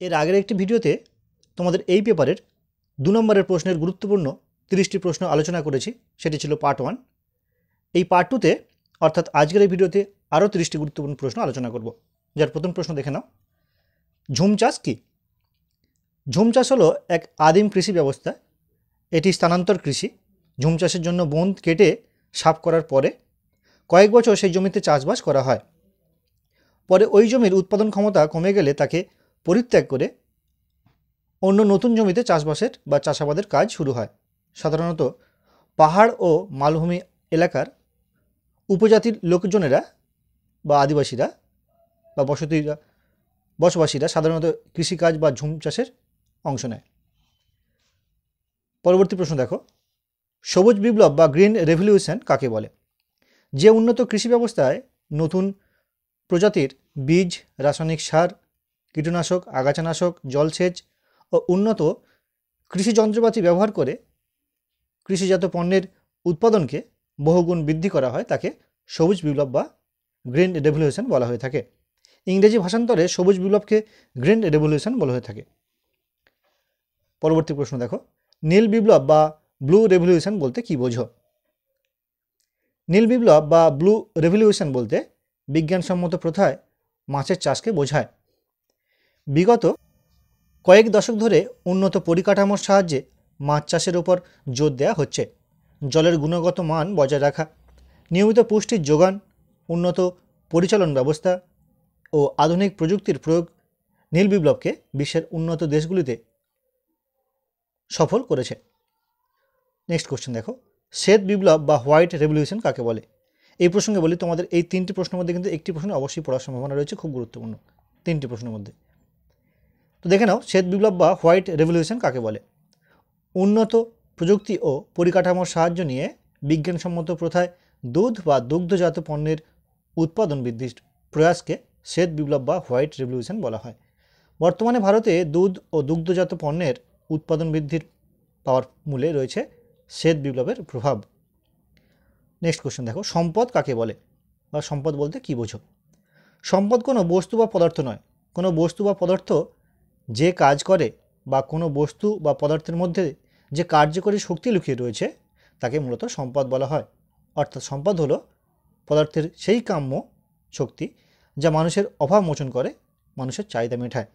এর আগের একটি ভিডিওতে তোমাদের এই পেপারের 2 নম্বরের প্রশ্নের গুরুত্বপূর্ণ 30টি প্রশ্ন আলোচনা করেছি। সেটি ছিল পার্ট 1। এই পার্ট 2তে অর্থাৎ আজকের এই ভিডিওতে আরও 30টি গুরুত্বপূর্ণ প্রশ্ন আলোচনা করব। যার প্রথম প্রশ্ন দেখে নাও, ঝুম চাষ কী? ঝুম চাষ হলো এক আদিম কৃষি ব্যবস্থা। এটি স্থানান্তর কৃষি। ঝুম চাষের জন্য বন কেটে সাফ করার পরে কয়েক বছর সেই জমিতে চাষবাস করা হয়। পরে ওই জমির উৎপাদন ক্ষমতা কমে গেলে তাকে পরিত্যাগ করে অন্য নতুন জমিতে চাষবাসের বা চাষাবাদের কাজ শুরু হয়। সাধারণত পাহাড় ও মালভূমি এলাকার উপজাতির লোকজনেরা বা আদিবাসীরা বা বসবাসীরা সাধারণত কৃষিকাজ বা ঝুম চাষের অংশ নেয়। পরবর্তী প্রশ্ন দেখো, সবুজ বিপ্লব বা গ্রিন রেভলিউশন কাকে বলে? যে উন্নত কৃষি ব্যবস্থায় নতুন প্রজাতির বীজ, রাসায়নিক সার, কীটনাশক, আগাছানাশক, জলসেচ ও উন্নত কৃষি যন্ত্রপাতি ব্যবহার করে কৃষিজাত পণ্যের উৎপাদনকে বহুগুণ বৃদ্ধি করা হয়, তাকে সবুজ বিপ্লব বা গ্রিন রেভলিউশন বলা হয়ে থাকে। ইংরেজি ভাষান্তরে সবুজ বিপ্লবকে গ্রিন রেভলিউশন বলা হয়ে থাকে। পরবর্তী প্রশ্ন দেখো, নীল বিপ্লব বা ব্লু রেভলিউশন বলতে কী বোঝো? নীল বিপ্লব বা ব্লু রেভলিউশন বলতে বিজ্ঞানসম্মত প্রথায় মাছের চাষকে বোঝায়। বিগত কয়েক দশক ধরে উন্নত পরিকাঠামোর সাহায্যে মাছ চাষের উপর জোর দেওয়া হচ্ছে। জলের গুণগত মান বজায় রাখা, নিয়মিত পুষ্টির যোগান, উন্নত পরিচালন ব্যবস্থা ও আধুনিক প্রযুক্তির প্রয়োগ নীল বিপ্লবকে বিশ্বের উন্নত দেশগুলিতে সফল করেছে। নেক্সট কোশ্চেন দেখো, শ্বেত বিপ্লব বা হোয়াইট রেভলিউশন কাকে বলে? এই প্রসঙ্গে বলি, তোমাদের এই 3টি প্রশ্নের মধ্যে কিন্তু একটি প্রশ্ন অবশ্যই পড়ার সম্ভাবনা রয়েছে, খুব গুরুত্বপূর্ণ 3টি প্রশ্নের মধ্যে। তো দেখে নাও, শ্বেত বিপ্লব বা হোয়াইট রেভলিউশন কাকে বলে? উন্নত প্রযুক্তি ও পরিকাঠামোর সাহায্য নিয়ে বিজ্ঞানসম্মত প্রথায় দুধ বা দুগ্ধজাত পণ্যের উৎপাদন বৃদ্ধির প্রয়াসকে শ্বেত বিপ্লব বা হোয়াইট রেভলিউশন বলা হয়। বর্তমানে ভারতে দুধ ও দুগ্ধজাত পণ্যের উৎপাদন বৃদ্ধির পাওয়ার মূলে রয়েছে শ্বেত বিপ্লবের প্রভাব। নেক্সট কোশ্চেন দেখো, সম্পদ কাকে বলে বা সম্পদ বলতে কী বোঝো? সম্পদ কোনো বস্তু বা পদার্থ নয়। কোনো বস্তু বা পদার্থ যে কাজ করে বা কোনো বস্তু বা পদার্থের মধ্যে যে কার্যকরী শক্তি লুকিয়ে রয়েছে তাকে মূলত সম্পদ বলা হয়। অর্থাৎ সম্পদ হলো পদার্থের সেই কাম্য শক্তি যা মানুষের অভাব মোচন করে, মানুষের চাহিদা মেটায়।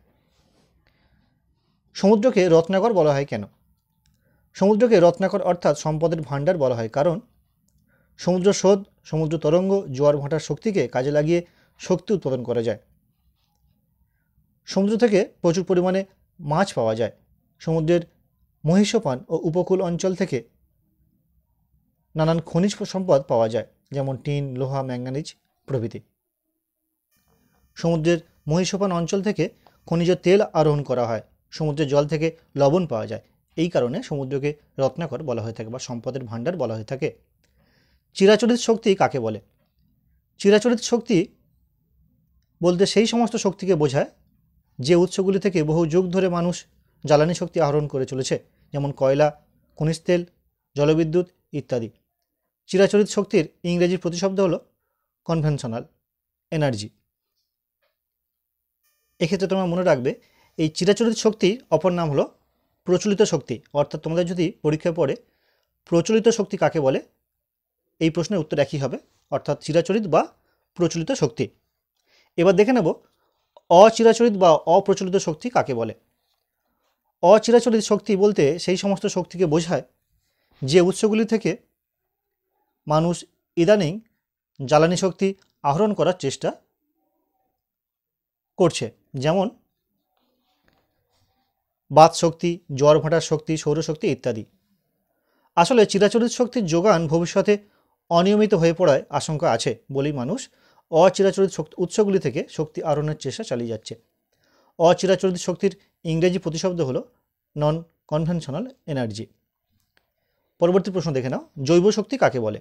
সমুদ্রকে রত্নাকর বলা হয় কেন? সমুদ্রকে রত্নাকর অর্থাৎ সম্পদের ভাণ্ডার বলা হয় কারণ সমুদ্র স্রোত, সমুদ্র তরঙ্গ, জোয়ার ভাটার শক্তিকে কাজে লাগিয়ে শক্তি উৎপাদন করা যায়। সমুদ্র থেকে প্রচুর পরিমাণে মাছ পাওয়া যায়। সমুদ্রের মহীসোপান ও উপকূল অঞ্চল থেকে নানান খনিজ সম্পদ পাওয়া যায়, যেমন টিন, লোহা, ম্যাঙ্গানিজ প্রভৃতি। সমুদ্রের মহীসোপান অঞ্চল থেকে খনিজ তেল আরোহণ করা হয়। সমুদ্রের জল থেকে লবণ পাওয়া যায়। এই কারণে সমুদ্রকে রত্নাকর বলা হয়ে থাকে বা সম্পদের ভাণ্ডার বলা হয়ে থাকে। চিরাচরিত শক্তি কাকে বলে? চিরাচরিত শক্তি বলতে সেই সমস্ত শক্তিকে বোঝায় যে উৎসগুলি থেকে বহু যুগ ধরে মানুষ জ্বালানি শক্তি আহরণ করে চলেছে, যেমন কয়লা, খনিজ তেল, জলবিদ্যুৎ ইত্যাদি। চিরাচরিত শক্তির ইংরেজি প্রতিশব্দ হলো কনভেনশনাল এনার্জি। এক্ষেত্রে তোমরা মনে রাখবে, এই চিরাচরিত শক্তির অপর নাম হলো প্রচলিত শক্তি। অর্থাৎ তোমাদের যদি পরীক্ষায় পড়ে প্রচলিত শক্তি কাকে বলে, এই প্রশ্নের উত্তর একই হবে, অর্থাৎ চিরাচরিত বা প্রচলিত শক্তি। এবার দেখে নেব অচিরাচরিত বা অপ্রচলিত শক্তি কাকে বলে। অচিরাচরিত শক্তি বলতে সেই সমস্ত শক্তিকে বোঝায় যে উৎসগুলি থেকে মানুষ ইদানিং জ্বালানি শক্তি আহরণ করার চেষ্টা করছে, যেমন বাত শক্তি, জোয়ার ভাটার শক্তি, সৌরশক্তি ইত্যাদি। আসলে চিরাচরিত শক্তির যোগান ভবিষ্যতে অনিয়মিত হয়ে পড়ার আশঙ্কা আছে বলেই মানুষ অচিরাচরিত উৎসগুলি থেকে শক্তি আহরণের চেষ্টা চালিয়ে যাচ্ছে। অচিরাচরিত শক্তির ইংরেজি প্রতিশব্দ হলো নন কনভেনশনাল এনার্জি। পরবর্তী প্রশ্ন দেখে নাও, জৈব শক্তি কাকে বলে?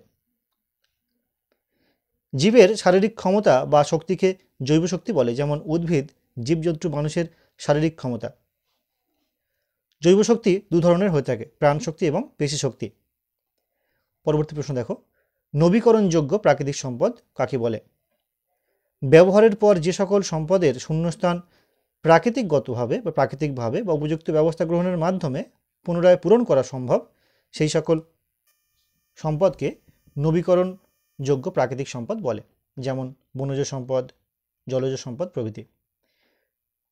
জীবের শারীরিক ক্ষমতা বা শক্তিকে জৈব শক্তি বলে, যেমন উদ্ভিদ, জীবজন্তু, মানুষের শারীরিক ক্ষমতা। জৈব শক্তি 2 ধরনের হয়ে থাকে, প্রাণশক্তি এবং পেশি শক্তি। পরবর্তী প্রশ্ন দেখো, নবীকরণযোগ্য প্রাকৃতিক সম্পদ কাকে বলে? ব্যবহারের পর যে সকল সম্পদের শূন্যস্থান প্রাকৃতিকগতভাবে বা প্রাকৃতিকভাবে বা উপযুক্ত ব্যবস্থা গ্রহণের মাধ্যমে পুনরায় পূরণ করা সম্ভব সেই সকল সম্পদকে নবীকরণযোগ্য প্রাকৃতিক সম্পদ বলে, যেমন বনজ সম্পদ, জলজ সম্পদ প্রভৃতি।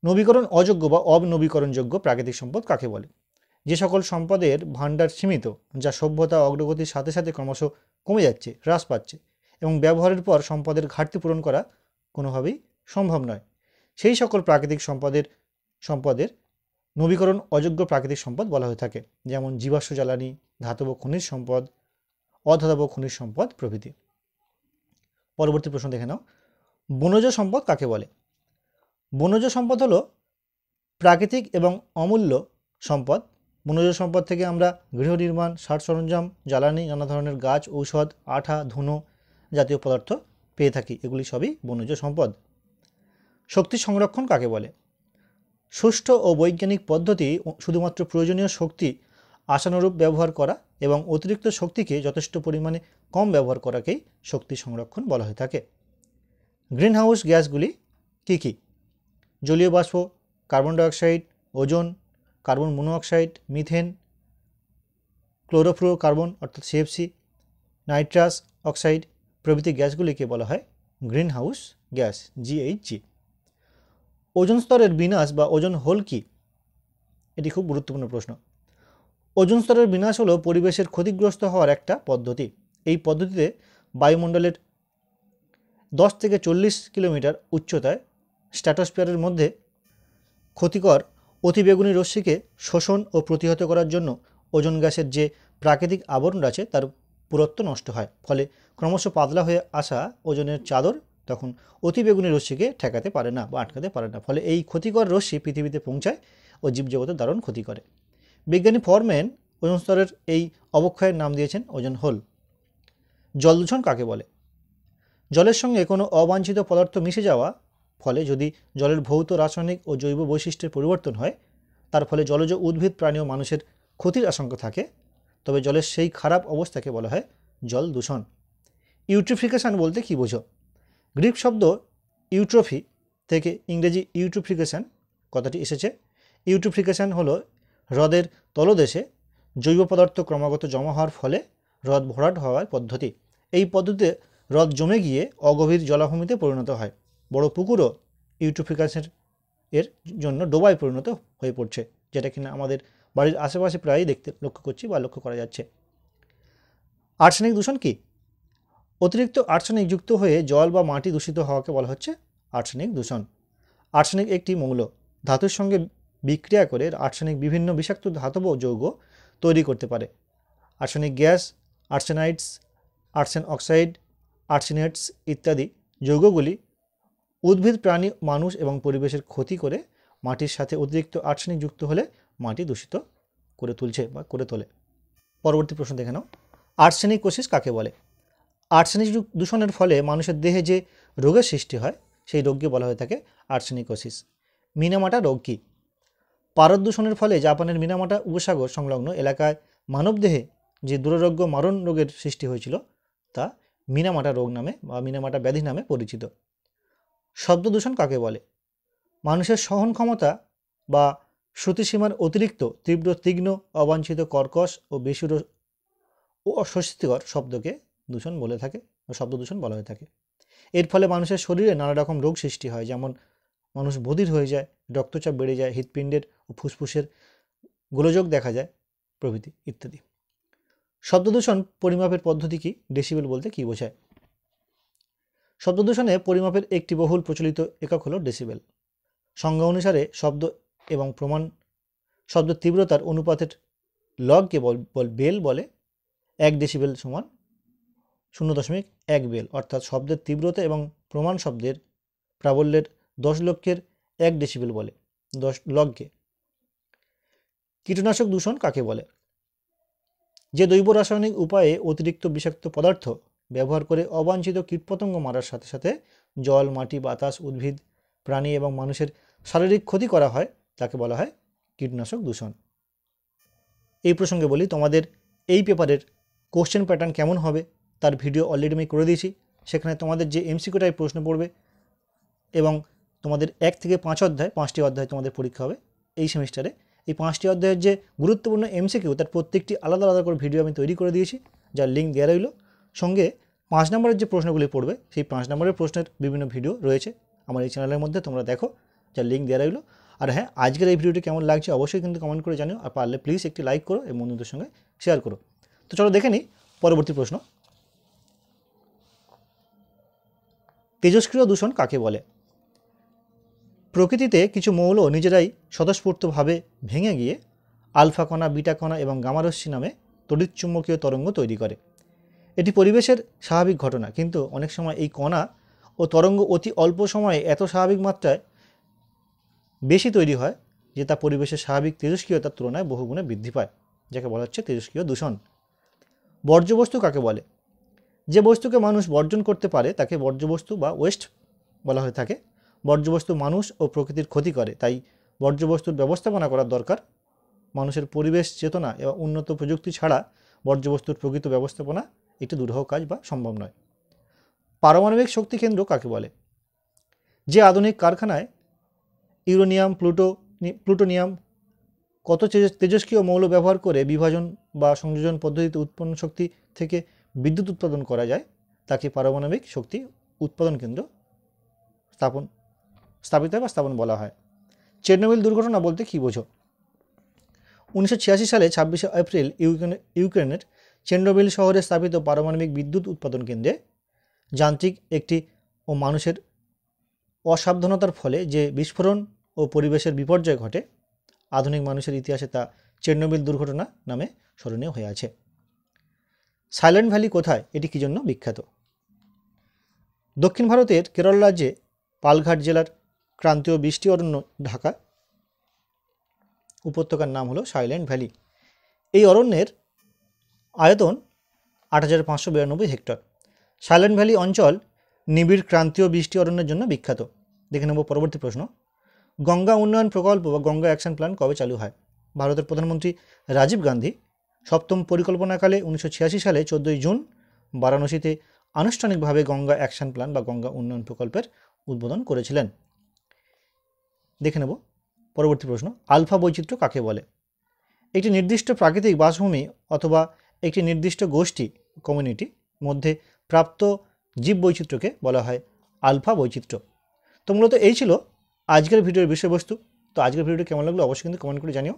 নবীকরণ অযোগ্য বা অনবীকরণযোগ্য প্রাকৃতিক সম্পদ কাকে বলে? যে সকল সম্পদের ভাণ্ডার সীমিত, যা সভ্যতা অগ্রগতির সাথে সাথে ক্রমশ কমে যাচ্ছে, হ্রাস পাচ্ছে এবং ব্যবহারের পর সম্পদের ঘাটতি পূরণ করা কোনোভাবেই সম্ভব নয়, সেই সকল প্রাকৃতিক সম্পদের নবীকরণ অযোগ্য প্রাকৃতিক সম্পদ বলা হয়ে থাকে, যেমন জীবাশ্ম জ্বালানি, ধাতব খনিজ সম্পদ, অধাতব খনিজ সম্পদ প্রভৃতি। পরবর্তী প্রশ্ন দেখে নাও, বনজ সম্পদ কাকে বলে? বনজ সম্পদ হলো প্রাকৃতিক এবং অমূল্য সম্পদ। বনজ সম্পদ থেকে আমরা গৃহ নির্মাণ, সাজ সরঞ্জাম, জ্বালানি, নানা ধরনের গাছ, ঔষধ, আঠা, ধুনো জাতীয় পদার্থ পেয়ে থাকি, এগুলি সবই বনজ সম্পদ। শক্তি সংরক্ষণ কাকে বলে? সুষ্ঠু ও বৈজ্ঞানিক পদ্ধতি শুধুমাত্র প্রয়োজনীয় শক্তি আশানুরূপ ব্যবহার করা এবং অতিরিক্ত শক্তিকে যথেষ্ট পরিমাণে কম ব্যবহার করাকেই শক্তি সংরক্ষণ বলা হয়ে থাকে। গ্রিনহাউস গ্যাসগুলি কী কী? জলীয় বাষ্প, carbon dioxide, ozone, carbon monoxide, methane, chlorofluorocarbon অর্থাৎ সিএফসি, নাইট্রাস অক্সাইড প্রভৃতি গ্যাসগুলিকে বলা হয় গ্রিনহাউস গ্যাস, জিএইচজি। ওজোন স্তরের বিনাশ বা ওজোন হোল কি? এটি খুব গুরুত্বপূর্ণ প্রশ্ন। ওজোন স্তরের বিনাশ হলো পরিবেশের ক্ষতিগ্রস্ত হওয়ার একটা পদ্ধতি। এই পদ্ধতিতে বায়ুমণ্ডলের 10 থেকে 40 কিলোমিটার উচ্চতায় স্ট্র্যাটোস্ফিয়ারের মধ্যে ক্ষতিকর অতিবেগুনি রশ্মিকে শোষণ ও প্রতিহত করার জন্য ওজোন গ্যাসের যে প্রাকৃতিক আবরণ আছে তার পুরুত্ব নষ্ট হয়, ফলে ক্রমশ পাতলা হয়ে আসা ওজনের চাদর তখন অতিবেগুনি রশ্মিকে ঠেকাতে পারে না বা আটকাতে পারে না, ফলে এই ক্ষতিকর রশ্মি পৃথিবীতে পৌঁছায় ও জীবজগতের দারুণ ক্ষতি করে। বিজ্ঞানী ফরম্যান ওজোন স্তরের এই অবক্ষয়ের নাম দিয়েছেন ওজোন হোল। জল দূষণ কাকে বলে? জলের সঙ্গে কোনো অবাঞ্ছিত পদার্থ মিশে যাওয়া ফলে যদি জলের ভৌত, রাসায়নিক ও জৈব বৈশিষ্ট্যের পরিবর্তন হয়, তার ফলে জলজ উদ্ভিদ, প্রাণী ও মানুষের ক্ষতির আশঙ্কা থাকে, তবে জলের সেই খারাপ অবস্থাকে বলা হয় জল দূষণ। ইউট্রিফিকেশন বলতে কী বোঝো? গ্রিক শব্দ ইউট্রফি থেকে ইংরেজি ইউট্রিফিকেশন কথাটি এসেছে। ইউট্রিফিকেশন হলো হ্রদের তলদেশে জৈব পদার্থ ক্রমাগত জমা হওয়ার ফলে হ্রদ ভরাট হওয়ার পদ্ধতি। এই পদ্ধতিতে হ্রদ জমে গিয়ে অগভীর জলাভূমিতে পরিণত হয়। বড় পুকুরও ইউট্রিফিকেশন এর জন্য ডোবায় পরিণত হয়ে পড়ছে, যেটা কিনা আমাদের বাড়ির আশেপাশে প্রায়ই লক্ষ্য করছি বা লক্ষ্য করা যাচ্ছে। আর্সেনিক দূষণ কি? অতিরিক্ত আর্সেনিক যুক্ত হয়ে জল বা মাটি দূষিত হওয়াকে বলা হচ্ছে আর্সেনিক দূষণ। আর্সেনিক একটি মৌল। ধাতুর সঙ্গে বিক্রিয়া করে আর্সেনিক বিভিন্ন বিষাক্ত ধাতব যৌগ তৈরি করতে পারে। আর্সেনিক গ্যাস, আর্সেনাইডস, আর্সেন অক্সাইড, আর্সেনেটস ইত্যাদি যৌগগুলি উদ্ভিদ, প্রাণী, মানুষ এবং পরিবেশের ক্ষতি করে মাটির সাথে অতিরিক্ত আর্সেনিক যুক্ত হলে মাটি দূষিত করে তুলছে বা করে তোলে। পরবর্তী প্রশ্ন দেখে নাও, আর্সেনিকোসিস কাকে বলে? আর্সেনিক দূষণের ফলে মানুষের দেহে যে রোগের সৃষ্টি হয় সেই রোগকে বলা হয়ে থাকে আর্সেনিকোসিস। মিনামাটা রোগ কি? পারদ দূষণের ফলে জাপানের মিনামাটা উপসাগর সংলগ্ন এলাকায় মানবদেহে যে দুরারোগ্য মারণ রোগের সৃষ্টি হয়েছিল তা মিনামাটা রোগ নামে বা মিনামাটা ব্যাধি নামে পরিচিত। শব্দ দূষণ কাকে বলে? মানুষের সহন ক্ষমতা বা শ্রুতিসীমার অতিরিক্ত তীব্র, তীক্ষ্ণ, অবাঞ্ছিত, কর্কশ ও বেসুর ও অস্বস্তিকর শব্দকে দূষণ বলে থাকে বা শব্দ দূষণ বলা হয়ে থাকে। এর ফলে মানুষের শরীরে নানা রকম রোগ সৃষ্টি হয়, যেমন মানুষ বধির হয়ে যায়, রক্তচাপ বেড়ে যায়, হৃৎপিণ্ডের ও ফুসফুসের গোলযোগ দেখা যায় প্রভৃতি ইত্যাদি। শব্দ দূষণ পরিমাপের পদ্ধতি কি? ডেসিবেল বলতে কী বোঝায়? শব্দ দূষণে পরিমাপের একটি বহুল প্রচলিত একক হলো ডেসিবেল। সংজ্ঞা অনুসারে শব্দ এবং প্রমাণ শব্দের তীব্রতার অনুপাতের লগকে বেল বলে। 1 ডেসিবেল সমান 0.1 বেল, অর্থাৎ শব্দের তীব্রতা এবং প্রমাণ শব্দের প্রাবল্যের 10 লক্ষের 1 ডেসিবেল বলে 10 লগকে। কীটনাশক দূষণ কাকে বলে? যে জৈব রাসায়নিক উপায়ে অতিরিক্ত বিষাক্ত পদার্থ ব্যবহার করে অবাঞ্ছিত কীটপতঙ্গ মারার সাথে সাথে জল, মাটি, বাতাস, উদ্ভিদ, প্রাণী এবং মানুষের শারীরিক ক্ষতি করা হয় তাকে বলা হয় কীটনাশক দূষণ। এই প্রসঙ্গে বলি, তোমাদের এই পেপারের কোশ্চেন প্যাটার্ন কেমন হবে তার ভিডিও অলরেডি আমি করে দিয়েছি। সেখানে তোমাদের যে এমসিকিউ টাইপ প্রশ্ন পড়বে এবং তোমাদের 1 থেকে 5 অধ্যায়, 5টি অধ্যায় তোমাদের পরীক্ষা হবে এই সেমিস্টারে। এই 5টি অধ্যায়ের যে গুরুত্বপূর্ণ এমসিকিউ তার প্রত্যেকটি আলাদা আলাদা করে ভিডিও আমি তৈরি করে দিয়েছি, যার লিঙ্ক দেওয়া রইল। সঙ্গে 5 নম্বরের যে প্রশ্নগুলি পড়বে সেই 5 নম্বরের প্রশ্নের বিভিন্ন ভিডিও রয়েছে আমার এই চ্যানেলের মধ্যে, তোমরা দেখো, যার লিঙ্ক দেওয়া রইল। আর হ্যাঁ, আজকের এই ভিডিওটি কেমন লাগছে অবশ্যই কিন্তু কমেন্ট করে জানিও, আর পারলে প্লিজ একটি লাইক করো এবং বন্ধুদের সঙ্গে শেয়ার করো। তো চলো দেখে নিই পরবর্তী প্রশ্ন। তেজস্ক্রিয় দূষণ কাকে বলে? প্রকৃতিতে কিছু মৌল নিজেরাই স্বতঃস্ফূর্তভাবে ভেঙে গিয়ে আলফা কণা, বিটা কণা এবং গামারশ্মি নামে তড়িৎচুম্বকীয় তরঙ্গ তৈরি করে। এটি পরিবেশের স্বাভাবিক ঘটনা, কিন্তু অনেক সময় এই কণা ও তরঙ্গ অতি অল্প সময়ে এত স্বাভাবিক মাত্রায় বেশি তৈরি হয় যে তা পরিবেশের স্বাভাবিক তেজস্ক্রিয়তার তুলনায় বহুগুণে বৃদ্ধি পায়, যাকে বলা হচ্ছে তেজস্ক্রিয় দূষণ। বর্জ্যবস্তু কাকে বলে? যে বস্তুকে মানুষ বর্জন করতে পারে তাকে বর্জ্যবস্তু বা ওয়েস্ট বলা হয়ে থাকে। বর্জ্যবস্তু মানুষ ও প্রকৃতির ক্ষতি করে, তাই বর্জ্যবস্তুর ব্যবস্থাপনা করার দরকার। মানুষের পরিবেশ চেতনা এবং উন্নত প্রযুক্তি ছাড়া বর্জ্যবস্তুর প্রকৃত ব্যবস্থাপনা একটি দুরূহ কাজ বা সম্ভব নয়। পারমাণবিক শক্তি কেন্দ্র কাকে বলে? যে আধুনিক কারখানায় ইউরেনিয়াম, প্লুটোনিয়াম কত তেজস্ক্রিয় মৌল ব্যবহার করে বিভাজন বা সংযোজন পদ্ধতিতে উৎপন্ন শক্তি থেকে বিদ্যুৎ উৎপাদন করা যায় তাকে পারমাণবিক শক্তি উৎপাদন কেন্দ্র স্থাপিত বা স্থাপন বলা হয়। চেরনোবিল দুর্ঘটনা বলতে কী বোঝো? 1986 সালে 26শে এপ্রিল ইউক্রেনের চেরনোবিল শহরে স্থাপিত পারমাণবিক বিদ্যুৎ উৎপাদন কেন্দ্রে যান্ত্রিক একটি ও মানুষের অসাবধানতার ফলে যে বিস্ফোরণ ও পরিবেশের বিপর্যয় ঘটে, আধুনিক মানুষের ইতিহাসে তা চেরনোবিল দুর্ঘটনা নামে স্মরণীয় হয়ে আছে। সাইলেন্ট ভ্যালি কোথায়? এটি কী জন্য বিখ্যাত? দক্ষিণ ভারতের কেরল রাজ্যে পালঘাট জেলার ক্রান্তীয় বৃষ্টি অরণ্য ঢাকা উপত্যকার নাম হলো সাইলেন্ট ভ্যালি। এই অরণ্যের আয়তন ৮৫৯২ হেক্টর। সাইলেন্ট ভ্যালি অঞ্চল নিবিড় ক্রান্তীয় বৃষ্টি অরণ্যের জন্য বিখ্যাত। দেখে নেব পরবর্তী প্রশ্ন। গঙ্গা উন্নয়ন প্রকল্প বা গঙ্গা অ্যাকশন প্ল্যান কবে চালু হয়? ভারতের প্রধানমন্ত্রী রাজীব গান্ধী সপ্তম পরিকল্পনাকালে 1986 সালে 14 জুন বারাণসীতে আনুষ্ঠানিকভাবে গঙ্গা অ্যাকশন প্ল্যান বা গঙ্গা উন্নয়ন প্রকল্পের উদ্বোধন করেছিলেন। দেখে নেব পরবর্তী প্রশ্ন। আলফা বৈচিত্র্য কাকে বলে? একটি নির্দিষ্ট প্রাকৃতিক বাসভূমি অথবা একটি নির্দিষ্ট গোষ্ঠী কমিউনিটি মধ্যে প্রাপ্ত জীব বৈচিত্র্যকে বলা হয় আলফা বৈচিত্র্য। তো মূলত এই ছিল আজকের ভিডিওর বিষয়বস্তু। তো আজকের ভিডিওটি কেমন লাগলো অবশ্যই কিন্তু কমেন্ট করে জানিও।